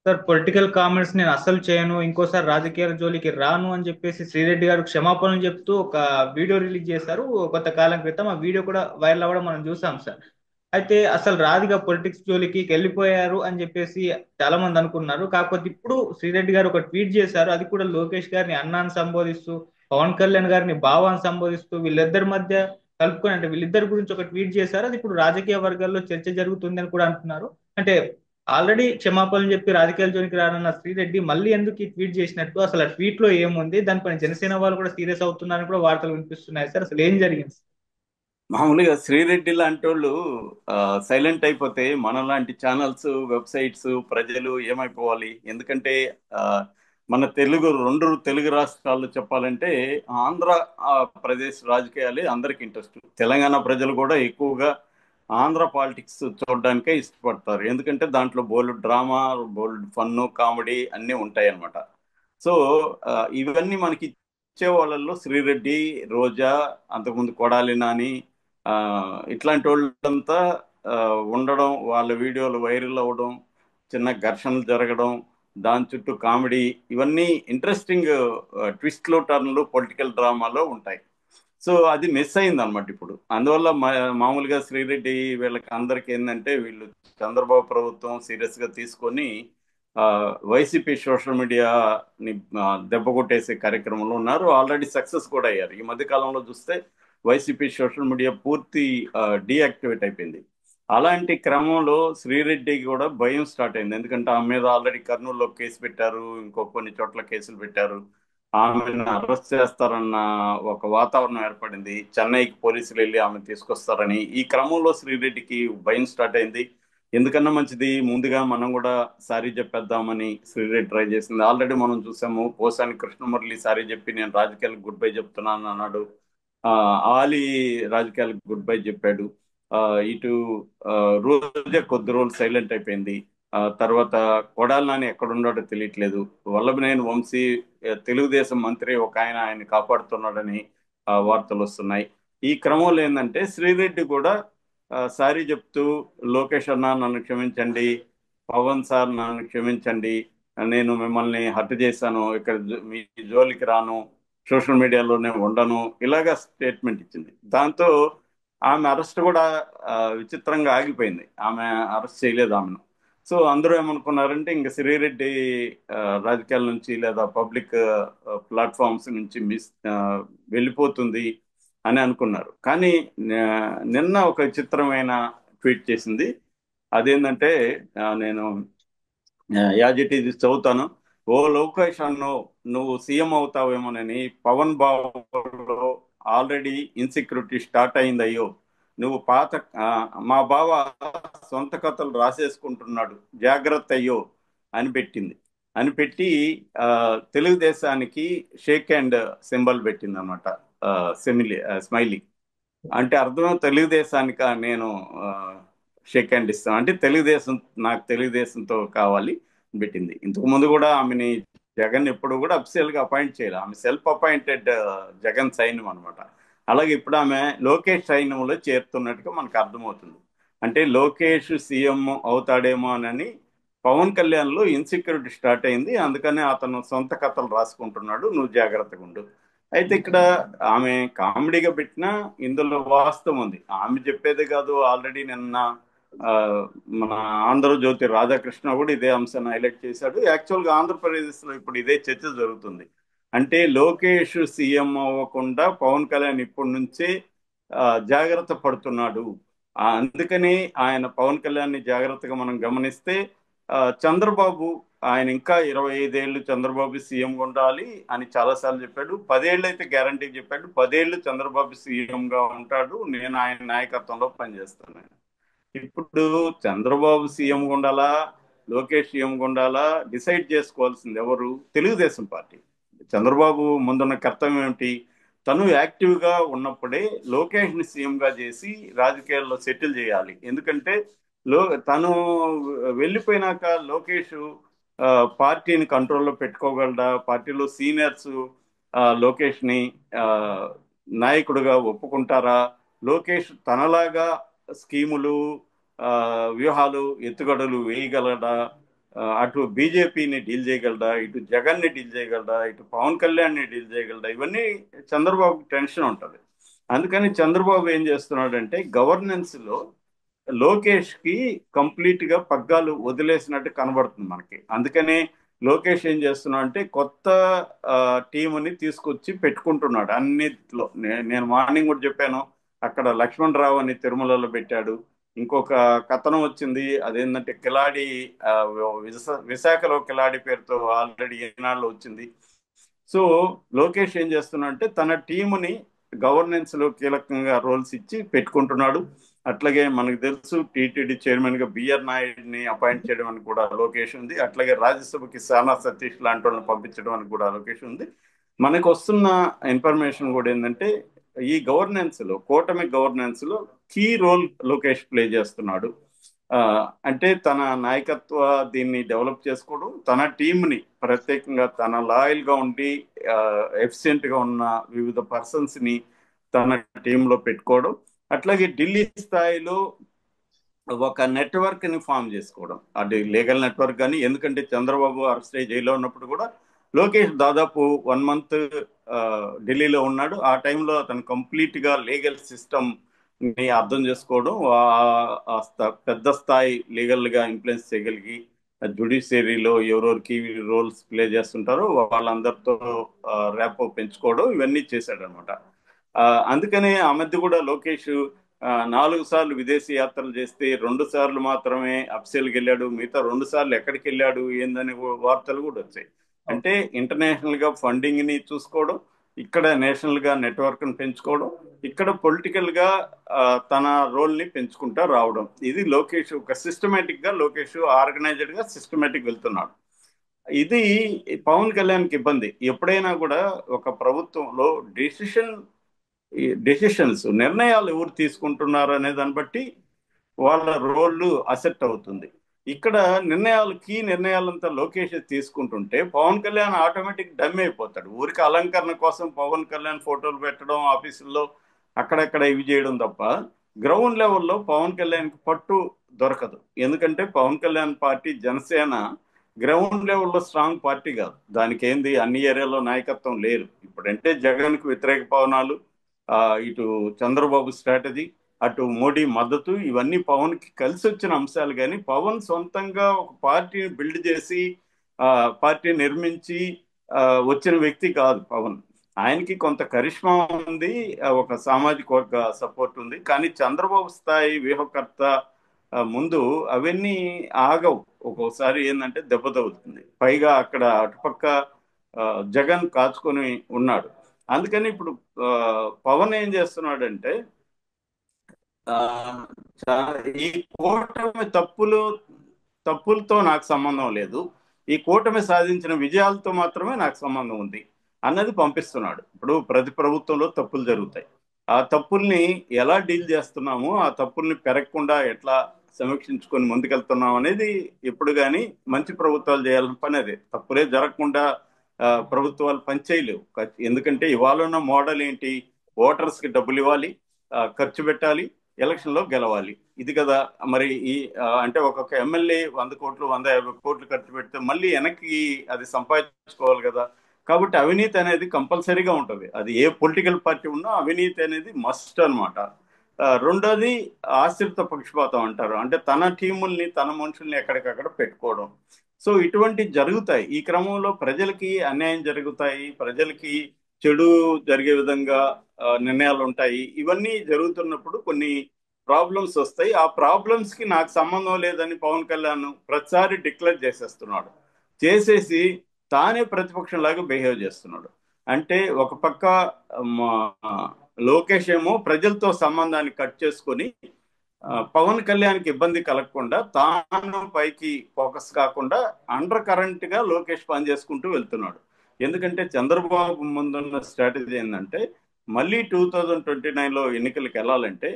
Sir political comments నేను అస్సలు చేయను, ఇంకోసారి రాజకీయాల జోలికి రాను అని చెప్పేసి శ్రీరెడ్డి గారు క్షమాపణలు చెప్తూ ఒక వీడియో రిలీజ్ చేశారు కొంతకాలం క్రితం. ఆ వీడియో కూడా వైరల్ అవ్వడం మనం చూసాం సార్. అయితే అసలు రాధిక పొలిటిక్స్ జోలికి వెళ్ళిపోయారు అని చెప్పేసి చాలా మంది అనుకున్నారు. కాకపోతే ఇప్పుడు శ్రీరెడ్డి గారు ఒక ట్వీట్ చేశారు, అది కూడా లోకేష్ గారిని అన్నాన్ని సంబోధిస్తూ, పవన్ కళ్యాణ్ గారిని బావాన్ని సంబోధిస్తూ, వీళ్ళిద్దరి మధ్య కలుపుకొని, అంటే వీళ్ళిద్దరి గురించి ఒక ట్వీట్ చేశారు. అది ఇప్పుడు రాజకీయ వర్గాల్లో చర్చ జరుగుతుంది అని కూడా అంటున్నారు. అంటే ఆల్రెడీ క్షమాపణలు చెప్పి రాజకీయాల జోలికి రానున్న శ్రీరెడ్డి మళ్ళీ ఎందుకు ఈ ట్వీట్ చేసినట్టు, అసలు ఆ ట్వీట్ లో ఏముంది, దానిపైన జనసేన వాళ్ళు కూడా సీరియస్ అవుతున్నారని కూడా వార్తలు వినిపిస్తున్నాయి సార్. అసలు ఏం జరిగింది? మామూలుగా శ్రీరెడ్డి లాంటి వాళ్ళు సైలెంట్ అయిపోతే మనలాంటి ఛానల్స్, వెబ్సైట్స్, ప్రజలు ఏమైపోవాలి? ఎందుకంటే ఆ, మన రెండు తెలుగు రాష్ట్రాల్లో చెప్పాలంటే ఆంధ్ర ప్రదేశ్ రాజకీయాలే అందరికి ఇంట్రెస్ట్. తెలంగాణ ప్రజలు కూడా ఎక్కువగా ఆంధ్ర పాలిటిక్స్ చూడడానికే ఇష్టపడతారు. ఎందుకంటే దాంట్లో బోల్డ్ డ్రామా, బోల్డ్ ఫన్ను, కామెడీ అన్నీ ఉంటాయి అన్నమాట. సో ఇవన్నీ మనకి ఇచ్చే వాళ్ళల్లో శ్రీరెడ్డి, రోజా, అంతకుముందు కొడాలి నాని, ఆ, ఇట్లాంటి వాళ్ళంతా ఆ, ఉండడం, వాళ్ళ వీడియోలు వైరల్ అవ్వడం, చిన్న ఘర్షణలు జరగడం, దాని చుట్టూ కామెడీ, ఇవన్నీ ఇంట్రెస్టింగ్ ట్విస్ట్లు, టర్న్లు పొలిటికల్ డ్రామాలో ఉంటాయి. సో అది మిస్ అయింది అనమాట ఇప్పుడు. అందువల్ల మామూలుగా శ్రీరెడ్డి వీళ్ళకి అందరికి ఏంటంటే, వీళ్ళు చంద్రబాబు ప్రభుత్వం సీరియస్ గా తీసుకొని ఆ, వైసీపీ సోషల్ మీడియాని దెబ్బ కొట్టేసే కార్యక్రమంలో ఉన్నారు. ఆల్రెడీ సక్సెస్ కూడా అయ్యారు. ఈ మధ్య కాలంలో చూస్తే వైసీపీ సోషల్ మీడియా పూర్తి డీయాక్టివేట్ అయిపోయింది. అలాంటి క్రమంలో శ్రీరెడ్డికి కూడా భయం స్టార్ట్ అయింది. ఎందుకంటే ఆమె మీద ఆల్రెడీ కర్నూలులో కేసు పెట్టారు, ఇంకో కొన్ని చోట్ల కేసులు పెట్టారు. ఆమెను అరెస్ట్ చేస్తారన్న ఒక వాతావరణం ఏర్పడింది. చెన్నైకి పోలీసులు వెళ్ళి ఆమె తీసుకొస్తారని. ఈ క్రమంలో శ్రీరెడ్డికి భయం స్టార్ట్ అయింది. ఎందుకన్నా మంచిది ముందుగా మనం కూడా సారీ చెప్పేద్దామని శ్రీరెడ్డి ట్రై చేసింది. ఆల్రెడీ మనం చూసాము, పోసాని కృష్ణమురళి సారీ చెప్పి నేను రాజకీయాలకు గుడ్ బై చెప్తున్నాను అన్నాడు. ఆ, ఆలీ రాజకీయాలకు గుడ్ బై చెప్పాడు. ఆ, ఇటు ఆ, రోజా కొద్ది రోజులు సైలెంట్ అయిపోయింది. తర్వాత కొడాలి నాని ఎక్కడున్నాడో తెలియట్లేదు. వల్లభనేని వంశీ తెలుగుదేశం మంత్రి ఒక ఆయన కాపాడుతున్నాడని వార్తలు వస్తున్నాయి. ఈ క్రమంలో ఏంటంటే శ్రీరెడ్డి కూడా సారీ చెప్తూ, లోకేష్ అన్న నన్ను క్షమించండి, పవన్ సార్ నన్ను క్షమించండి, నేను మిమ్మల్ని హత్య చేశాను, ఇక్కడ మీ జోలికి రాను, సోషల్ మీడియాలోనే ఉండను, ఇలాగా స్టేట్మెంట్ ఇచ్చింది. దాంతో ఆమె అరెస్ట్ కూడా విచిత్రంగా ఆగిపోయింది. ఆమె అరెస్ట్ చేయలేదు ఆమెను. సో అందరూ ఏమనుకున్నారంటే ఇంక శ్రీరెడ్డి ఆ, రాజకీయాల నుంచి లేదా పబ్లిక్ ప్లాట్ఫామ్స్ నుంచి వెళ్ళిపోతుంది అని అనుకున్నారు. కానీ నిన్న ఒక విచిత్రమైన ట్వీట్ చేసింది. అదేంటంటే నేను యాజ్ ఇట్ ఈజ్ చదువుతాను. ఓ లోకేష్ అన్నో, నువ్వు సీఎం అవుతావేమోనని పవన్ బాబులో ఆల్రెడీ ఇన్సెక్యూరిటీ స్టార్ట్ అయిందయ్యో. నువ్వు పాత మా బావ సొంత కథలు రాసేసుకుంటున్నాడు, జాగ్రత్త అయ్యో అని పెట్టింది. అని పెట్టి ఆ, తెలుగుదేశానికి షేక్ హ్యాండ్ సింబల్ పెట్టింది అనమాట. స్మైలీ అంటే అర్థం, తెలుగుదేశానికి నేను షేక్ హ్యాండ్ ఇస్తాను అంటే తెలుగుదేశం, నాకు తెలుగుదేశంతో కావాలి అని పెట్టింది. ఇంతకు ముందు కూడా ఆమెని జగన్ ఎప్పుడు కూడా అఫీషియల్ గా అపాయింట్ చేయాలి. ఆమె సెల్ఫ్ అపాయింటెడ్ జగన్ సైన్యం అనమాట. అలాగే ఇప్పుడు ఆమె లోకేష్ సైన్యంలో చేరుతున్నట్టుగా మనకు అర్థమవుతుంది. అంటే లోకేష్ సీఎం అవుతాడేమో అని పవన్ కళ్యాణ్ లో ఇన్సెక్యూరిటీ స్టార్ట్ అయింది. అందుకనే అతను సొంత కథలు రాసుకుంటున్నాడు, నువ్వు జాగ్రత్తగా ఉండు. అయితే ఇక్కడ ఆమె కామెడీగా పెట్టినా ఇందులో వాస్తవం ఉంది. ఆమె చెప్పేదే కాదు, ఆల్రెడీ నిన్న ఆ, మన ఆంధ్రజ్యోతి రాధాకృష్ణ కూడా ఇదే అంశాన్ని హైలైట్ చేశాడు. యాక్చువల్గా ఆంధ్రప్రదేశ్ లో ఇప్పుడు ఇదే చర్చ జరుగుతుంది. అంటే లోకేష్ సీఎం అవ్వకుండా పవన్ కళ్యాణ్ ఇప్పటి నుంచే జాగ్రత్త పడుతున్నాడు. అందుకని ఆయన పవన్ కళ్యాణ్ ని జాగ్రత్తగా మనం గమనిస్తే చంద్రబాబు, ఆయన ఇంకా 25 ఏళ్ళు చంద్రబాబు సీఎం ఉండాలి అని చాలాసార్లు చెప్పాడు. 10 ఏళ్ళు అయితే గ్యారంటీ చెప్పాడు. 10 ఏళ్ళు చంద్రబాబు సీఎం గా ఉంటాడు, నేను ఆయన నాయకత్వంలో పనిచేస్తాను. ఇప్పుడు చంద్రబాబు సీఎం ఉండాలా, లోకేష్ సీఎం ఉండాలా, డిసైడ్ చేసుకోవాల్సింది ఎవరు? తెలుగుదేశం పార్టీ. చంద్రబాబు ముందున్న కర్తవ్యం ఏమిటి? తను యాక్టివ్ గా ఉన్నప్పుడే లోకేష్ ని సీఎం గా చేసి రాజకీయాల్లో సెటిల్ చేయాలి. ఎందుకంటే లో తను వెళ్ళిపోయినాక లోకేష్ ఆ, పార్టీని కంట్రోల్లో పెట్టుకోగలడా? పార్టీలో సీనియర్స్ లోకేష్ ని ఆ, నాయకుడిగా ఒప్పుకుంటారా? లోకేష్ తనలాగా స్కీములు, ఆ, వ్యూహాలు, ఎత్తుగడలు వేయగలడా? అటు బీజేపీని డీల్ చేయగలడా, ఇటు జగన్ని డీల్ చేయగలడా, ఇటు పవన్ కళ్యాణ్ని డీల్ చేయగలడా, ఇవన్నీ చంద్రబాబు టెన్షన్ ఉంటుంది. అందుకని చంద్రబాబు ఏం చేస్తున్నాడంటే గవర్నెన్స్ లో లోకేష్ కి కంప్లీట్ గా పగ్గాలు వదిలేసినట్టు కనబడుతుంది మనకి. అందుకనే లోకేష్ ఏం చేస్తున్నా అంటే కొత్త టీముని తీసుకొచ్చి పెట్టుకుంటున్నాడు అన్నిట్లో. నేను మార్నింగ్ కూడా చెప్పాను, అక్కడ లక్ష్మణ్ రావు అని తిరుమలలో పెట్టాడు. ఇంకొక కథనం వచ్చింది, అదేంటంటే కిలాడి, ఆ, విశాఖలో కిలాడి పేరుతో ఆల్రెడీ ఈనాడులో వచ్చింది. సో లోకేష్ ఏం చేస్తున్నా అంటే తన టీముని గవర్నెన్స్ లో కీలకంగా రోల్స్ ఇచ్చి పెట్టుకుంటున్నాడు. అట్లాగే మనకు తెలుసు టీటీడీ చైర్మన్ గా బిఆర్ నాయుడిని అపాయింట్ చేయడం అని కూడా లోకేష్ ఉంది. అట్లాగే రాజ్యసభకి సానా సతీష్ లాంటి వాళ్ళని పంపించడం అని కూడా లోకేష్ ఉంది. మనకు వస్తున్న ఇన్ఫర్మేషన్ కూడా ఏంటంటే ఈ గవర్నెన్స్ లో, కూటమి గవర్నెన్స్ లో కీ రోల్ లోకేష్ ప్లే చేస్తున్నాడు. ఆ, అంటే తన నాయకత్వ దీన్ని డెవలప్ చేసుకోవడం, తన టీంని ప్రత్యేకంగా తన లాయల్ గా ఉండి ఎఫిషియెంట్ గా ఉన్న వివిధ పర్సన్స్ ని తన టీంలో పెట్టుకోవడం, అట్లాగే ఢిల్లీ స్థాయిలో ఒక నెట్వర్క్ ని ఫామ్ చేసుకోవడం. అది లీగల్ నెట్వర్క్ కానీ, ఎందుకంటే చంద్రబాబు అరెస్ట్ అయ్యి జైల్లో ఉన్నప్పుడు కూడా లోకేష్ దాదాపు 1 మంత్ ఢిల్లీలో ఉన్నాడు. ఆ టైంలో అతను కంప్లీట్ గా లీగల్ సిస్టమ్ ని అర్థం చేసుకోవడం, పెద్ద స్థాయి లీగల్ గా ఇన్ఫ్లుయెన్స్ చేయగలిగి జుడిషియరీలో ఎవరెవరికి రోల్స్ ప్లే చేస్తుంటారో వాళ్ళందరితో ర్యాపో పెంచుకోవడం, ఇవన్నీ చేశాడనమాట. అందుకనే ఆ మధ్య కూడా లోకేష్ 4 సార్లు విదేశీ యాత్రలు చేస్తే 2 సార్లు మాత్రమే అఫ్సెల్కి వెళ్ళాడు, మిగతా 2 సార్లు ఎక్కడికి వెళ్ళాడు ఏందని వార్తలు కూడా వచ్చాయి. అంటే ఇంటర్నేషనల్ గా ఫండింగ్ ని చూసుకోవడం, ఇక్కడ నేషనల్ గా నెట్వర్క్ ని పెంచుకోవడం, ఇక్కడ పొలిటికల్ గా తన రోల్ ని పెంచుకుంటా రావడం. ఇది లోకేష్ ఒక సిస్టమేటిక్ గా, లోకేష్ ఆర్గనైజ్డ్ గా సిస్టమేటిక్ వెళ్తున్నాడు. ఇది పవన్ కళ్యాణ్కి ఇబ్బంది. ఎప్పుడైనా కూడా ఒక ప్రభుత్వంలో డెసిషన్స్, నిర్ణయాలు ఎవరు తీసుకుంటున్నారు అనే దాన్ని బట్టి వాళ్ళ రోల్ అసెప్ట్ అవుతుంది. ఇక్కడ కీ నిర్ణయాలంతా లోకేష్ తీసుకుంటుంటే పవన్ కళ్యాణ్ ఆటోమేటిక్ డమ్ అయిపోతాడు. ఊరికి అలంకరణ కోసం పవన్ కళ్యాణ్ ఫోటోలు పెట్టడం ఆఫీసుల్లో అక్కడక్కడ ఇవి చేయడం తప్ప గ్రౌండ్ లెవెల్లో పవన్ కళ్యాణ్కి పట్టు దొరకదు. ఎందుకంటే పవన్ కళ్యాణ్ పార్టీ జనసేన గ్రౌండ్ లెవెల్లో స్ట్రాంగ్ పార్టీ కాదు. దానికి ఏంది, అన్ని ఏరియాలో నాయకత్వం లేరు. ఇప్పుడంటే జగన్కు వ్యతిరేక పవనాలు, ఇటు చంద్రబాబు స్ట్రాటజీ, అటు మోడీ మద్దతు, ఇవన్నీ పవన్ కి కలిసి వచ్చిన అంశాలు. కానీ పవన్ సొంతంగా ఒక పార్టీని బిల్డ్ చేసి పార్టీ నిర్మించి వచ్చిన వ్యక్తి కాదు పవన్. ఆయనకి కొంత కరిష్మా ఉంది, ఒక సామాజిక వర్గ సపోర్ట్ ఉంది. కానీ చంద్రబాబు స్థాయి వ్యూహకర్త ముందు అవన్నీ ఆగవు. ఒక్కోసారి ఏంటంటే దెబ్బతవుతుంది. పైగా అక్కడ అటుపక్క జగన్ కాచుకొని ఉన్నాడు. అందుకని ఇప్పుడు పవన్ ఏం చేస్తున్నాడంటే ఈ కూటమి తప్పులతో నాకు సంబంధం లేదు, ఈ కూటమి సాధించిన విజయాలతో మాత్రమే నాకు సంబంధం ఉంది అన్నది పంపిస్తున్నాడు. ఇప్పుడు ప్రతి ప్రభుత్వంలో తప్పులు జరుగుతాయి. ఆ తప్పుల్ని ఎలా డీల్ చేస్తున్నాము, ఆ తప్పుల్ని పెరగకుండా ఎట్లా సమీక్షించుకొని ముందుకెళ్తున్నాం అనేది ఎప్పుడు కానీ మంచి ప్రభుత్వాలు చేయాలని పని అదే. తప్పులే జరగకుండా ప్రభుత్వాలు పనిచేయలేవు. ఎందుకంటే ఇవాళ ఉన్న మోడల్ ఏంటి, ఓటర్స్ కి డబ్బులు ఇవ్వాలి, ఖర్చు పెట్టాలి, ఎలక్షన్ లో గెలవాలి. ఇది కదా మరి. అంటే ఒక్కొక్క ఎమ్మెల్యే 100 కోట్లు 150 కోట్లు ఖర్చు పెడితే మళ్ళీ వెనక్కి అది సంపాదించుకోవాలి కదా. కాబట్టి అవినీతి అనేది కంపల్సరీగా ఉంటుంది. అది ఏ పొలిటికల్ పార్టీ ఉన్నా అవినీతి అనేది మస్ట్ అనమాట. రెండోది ఆశ్రిత పక్షపాతం అంటారు, అంటే తన టీముల్ని తన మనుషుల్ని ఎక్కడికక్కడ పెట్టుకోవడం. సో ఇటువంటి జరుగుతాయి. ఈ క్రమంలో ప్రజలకి అన్యాయం జరుగుతాయి, ప్రజలకి చెడు జరిగే విధంగా నిర్ణయాలు ఉంటాయి. ఇవన్నీ జరుగుతున్నప్పుడు కొన్ని ప్రాబ్లమ్స్ వస్తాయి. ఆ ప్రాబ్లమ్స్ కి నాకు సంబంధం లేదని పవన్ కళ్యాణ్ ప్రతిసారి డిక్లేర్ చేసేస్తున్నాడు. చేసేసి తానే ప్రతిపక్షంలాగా బిహేవ్ చేస్తున్నాడు. అంటే ఒక పక్క లోకేష్ ఏమో ప్రజలతో సంబంధాన్ని కట్ చేసుకొని పవన్ కళ్యాణ్కి ఇబ్బంది కలగకుండా తాను పైకి ఫోకస్ కాకుండా అండర్ కరెంట్ గా లోకేష్ పని చేసుకుంటూ వెళ్తున్నాడు. ఎందుకంటే చంద్రబాబు ముందున్న స్ట్రాటజీ ఏంటంటే మళ్ళీ 2029లో ఎన్నికలకు వెళ్ళాలంటే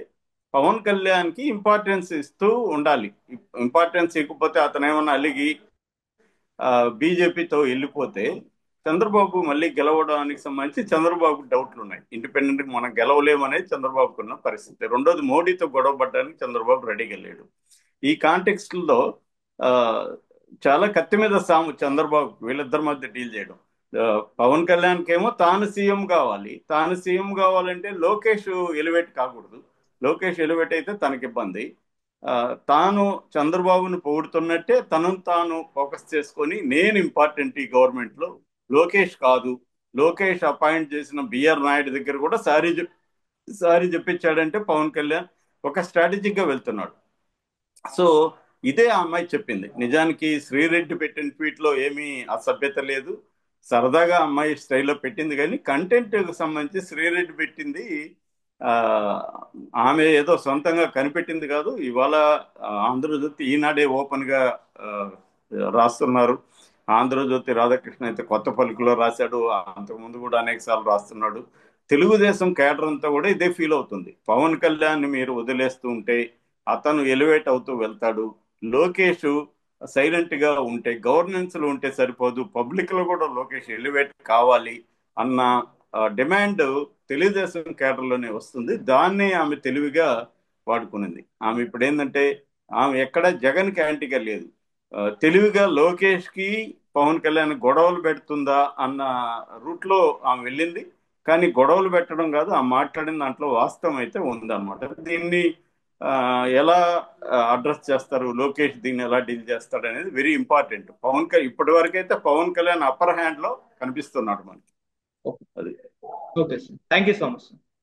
పవన్ కళ్యాణ్ కి ఇంపార్టెన్స్ ఇస్తూ ఉండాలి. ఇంపార్టెన్స్ ఇవ్వకపోతే అతను ఏమన్నా అలిగి బీజేపీతో వెళ్ళిపోతే చంద్రబాబు మళ్ళీ గెలవడానికి సంబంధించి చంద్రబాబు డౌట్లు ఉన్నాయి. ఇండిపెండెంట్ మనం గెలవలేమనేది చంద్రబాబుకు ఉన్న పరిస్థితి. రెండోది, మోడీతో గొడవ పడడానికి చంద్రబాబు రెడీగా లేడు. ఈ కాంటెక్స్ట్ లో చాలా కత్తి మీద సాము చంద్రబాబు వీళ్ళిద్దరి మధ్య డీల్ చేయడం. ఆ, పవన్ కళ్యాణ్కి ఏమో తాను సీఎం కావాలి. తాను సీఎం కావాలంటే లోకేష్ ఎలివేట్ కాకూడదు. లోకేష్ ఎలివేట్ అయితే తనకి ఇబ్బంది. ఆ, తాను చంద్రబాబును పొగుడుతున్నట్టే తనను తాను ఫోకస్ చేసుకొని నేను ఇంపార్టెంట్ ఈ గవర్నమెంట్ లో, లోకేష్ కాదు. లోకేష్ అపాయింట్ చేసిన బిఆర్ నాయుడు దగ్గర కూడా సారీ చెప్పించాడంటే పవన్ కళ్యాణ్ ఒక స్ట్రాటజిక్ గా వెళ్తున్నాడు. సో ఇదే ఆ అమ్మాయి చెప్పింది. నిజానికి శ్రీరెడ్డి పెట్టిన ట్వీట్ లో ఏమీ అసభ్యత లేదు. సరదాగా అమ్మాయి స్టైల్లో పెట్టింది, కానీ కంటెంట్ సంబంధించి శ్రీరెడ్డి పెట్టింది. ఆ, ఆమె ఏదో సొంతంగా కనిపెట్టింది కాదు. ఇవాళ ఆంధ్రజ్యోతి ఈనాడే ఓపెన్ గా ఆ, రాస్తున్నారు. ఆంధ్రజ్యోతి రాధాకృష్ణ అయితే కొత్త పలుకులో రాశాడు. అంతకుముందు కూడా అనేక సార్లు రాస్తున్నాడు. తెలుగుదేశం కేడర్ అంతా కూడా ఇదే ఫీల్ అవుతుంది. పవన్ కళ్యాణ్ మీరు వదిలేస్తూ ఉంటే అతను ఎలివేట్ అవుతూ వెళ్తాడు. లోకేష్ సైలెంట్ గా ఉంటే, గవర్నెన్స్ లో ఉంటే సరిపోదు, పబ్లిక్ లో కూడా లోకేష్ ఎలివేట్ కావాలి అన్న డిమాండ్ తెలుగుదేశం కేడర్లోనే వస్తుంది. దాన్నే ఆమె తెలివిగా వాడుకునింది. ఆమె ఇప్పుడు ఏంటంటే ఆమె ఎక్కడ జగన్ కి యాంటీగా లేదు. తెలివిగా లోకేష్ కి పవన్ కళ్యాణ్ గొడవలు పెడుతుందా అన్న రూట్ లో ఆమె వెళ్ళింది. కానీ గొడవలు పెట్టడం కాదు, ఆ మాట్లాడిన దాంట్లో వాస్తవం అయితే ఉందన్నమాట. దీన్ని ఆ, ఎలా అడ్రస్ చేస్తారు, లోకేష్ దీన్ని ఎలా డీల్ చేస్తాడు అనేది వెరీ ఇంపార్టెంట్. ఇప్పటి వరకు అయితే పవన్ కళ్యాణ్ అప్పర్ హ్యాండ్ లో కనిపిస్తున్నాడు మనకి. ఓకే. అది okay sir, thank you so much.